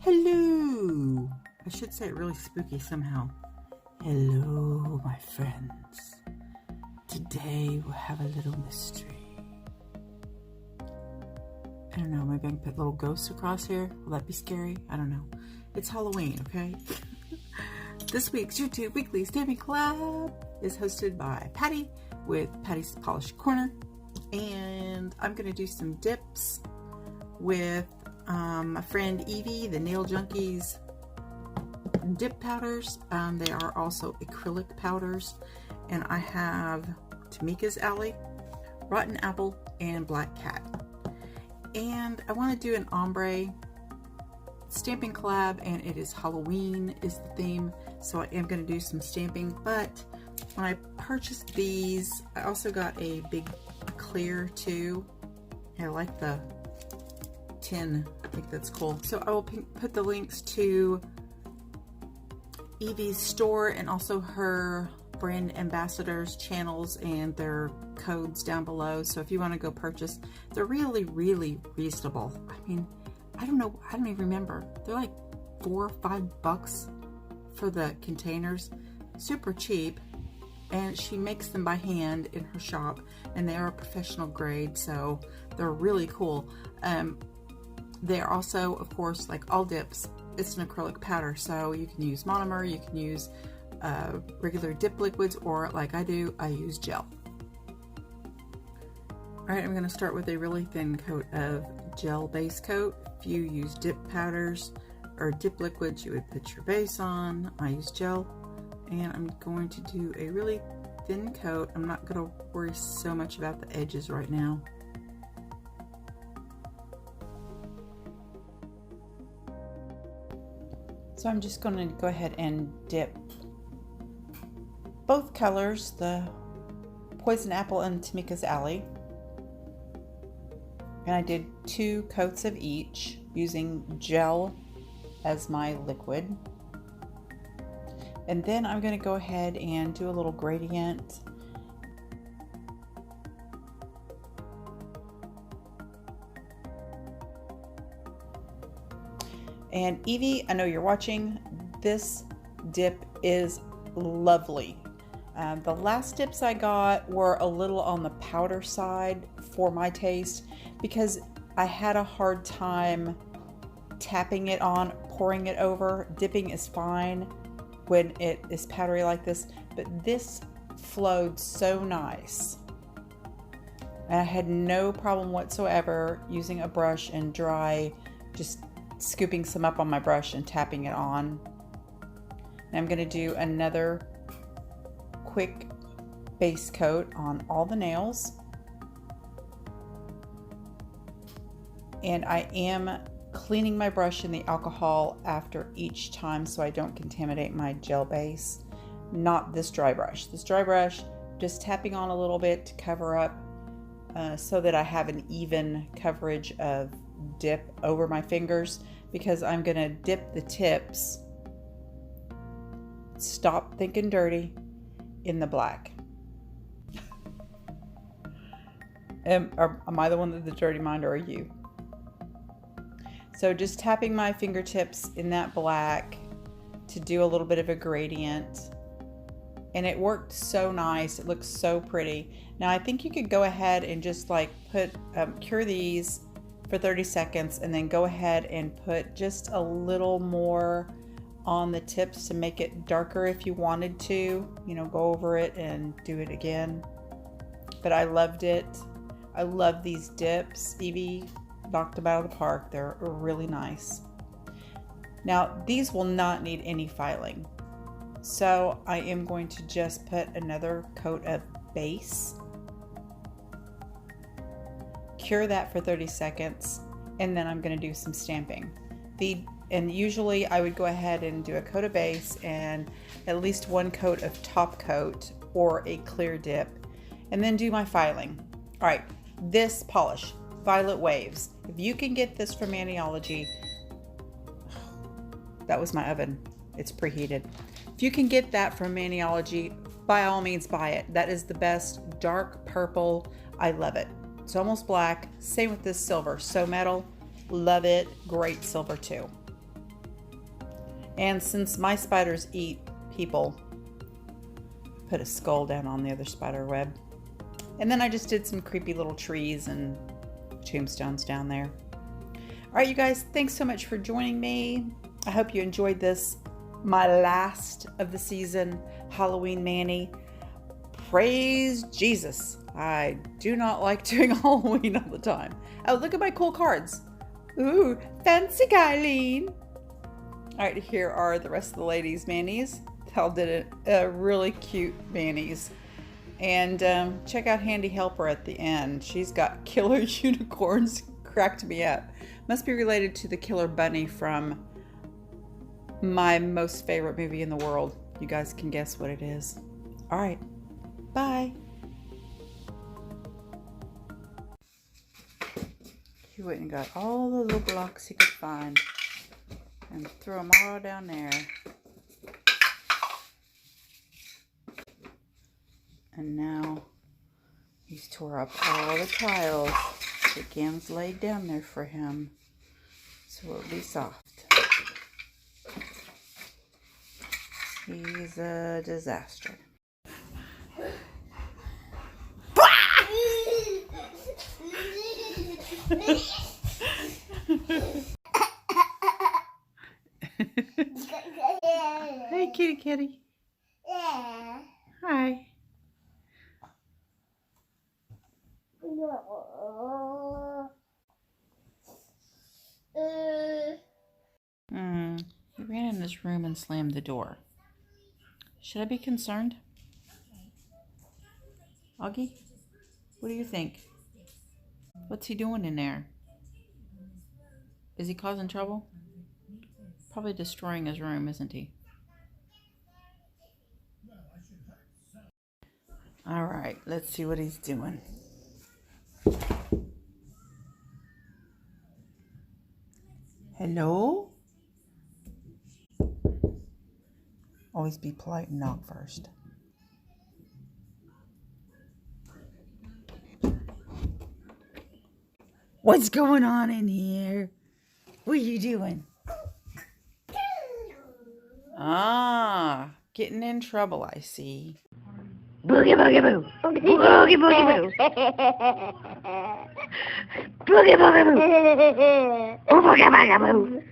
Hello! I should say it really spooky somehow. Hello, my friends. Today we'll have a little mystery. I don't know, maybe I can put little ghosts across here. Will that be scary? I don't know. It's Halloween, okay? This week's YouTube Weekly Stamping Collab is hosted by Patty with Patty's Polished Corner. And I'm going to do some dips with my friend Evie, the Nail Junkie's dip powders. They are also acrylic powders. And I have Tamika's Alley, Rotten Apple, and Black Cat. And I want to do an ombre stamping collab, and it is Halloween is the theme. So I am going to do some stamping. But when I purchased these, I also got a big clear too. I like the tin. I think that's cool. So I will put the links to Evie's store and also her brand ambassadors channels and their codes down below. So if you want to go purchase, they're really, really reasonable. I mean, I don't know. I don't even remember. They're like $4 or $5 for the containers. Super cheap. And she makes them by hand in her shop, and they are professional grade, so they're really cool. They are also, of course, like all dips, it's an acrylic powder, so you can use monomer, you can use regular dip liquids, or like I do, I use gel. Alright, I'm going to start with a really thin coat of gel base coat. If you use dip powders or dip liquids, you would put your base on. I use gel. And I'm going to do a really thin coat. I'm not going to worry so much about the edges right now. So I'm just going to go ahead and dip both colors, the Poison Apple and Tamika's Alley. And I did 2 coats of each using gel as my liquid. And then I'm going to go ahead and do a little gradient. And Evie, I know you're watching. This dip is lovely. The last dips I got were a little on the powder side for my taste because I had a hard time tapping it on, pouring it over. Dipping is fine when it is powdery like this, but this flowed so nice. And I had no problem whatsoever using a brush and dry, just scooping some up on my brush and tapping it on. And I'm gonna do another quick base coat on all the nails. And I am cleaning my brush in the alcohol after each time so I don't contaminate my gel base. Not this dry brush. This dry brush, just tapping on a little bit to cover up so that I have an even coverage of dip over my fingers, because I'm gonna dip the tips, stop thinking dirty, in the black. Am I the one that's the dirty mind, or are you? So just tapping my fingertips in that black to do a little bit of a gradient. And it worked so nice. It looks so pretty. Now I think you could go ahead and just like put, cure these for 30 seconds and then go ahead and put just a little more on the tips to make it darker if you wanted to. You know, go over it and do it again. But I loved it. I love these dips. Evie knocked them out of the park. They're really nice. Now these will not need any filing, so I am going to just put another coat of base, cure that for 30 seconds, and then I'm going to do some stamping. And usually I would go ahead and do a coat of base and at least 1 coat of top coat or a clear dip, and then do my filing. All right, this polish, Violet Waves. If you can get this from Maniology, that was my oven. It's preheated. If you can get that from Maniology, by all means buy it. That is the best dark purple. I love it. It's almost black. Same with this silver. So metal. Love it. Great silver too. And since my spiders eat people, put a skull down on the other spider web. And then I just did some creepy little trees and tombstones down there. All right, you guys, thanks so much for joining me. I hope you enjoyed this, my last of the season Halloween mani. Praise Jesus. I do not like doing Halloween all the time. Oh, look at my cool cards. Ooh, fancy Kylie. All right, here are the rest of the ladies' manis. Tal did a really cute manis. And check out Handy Helper at the end. She's got killer unicorns. Cracked me up. Must be related to the killer bunny from my most favorite movie in the world. You guys can guess what it is. All right, bye. He went and got all the little blocks he could find and threw them all down there. And now he's tore up all the tiles that Gam's laid down there for him, so it'll be soft. He's a disaster. Hey, kitty kitty. Yeah. Hi. He ran in his room and slammed the door. Should I be concerned? Augie, what do you think? What's he doing in there? Is he causing trouble? Probably destroying his room, isn't he? All right, let's see what he's doing. Hello? Always be polite and knock first. What's going on in here? What are you doing? Ah, getting in trouble, I see. Boogie boogie boo. Boogie boogie boo. Boogie boogie boo. Boogie boogie boo.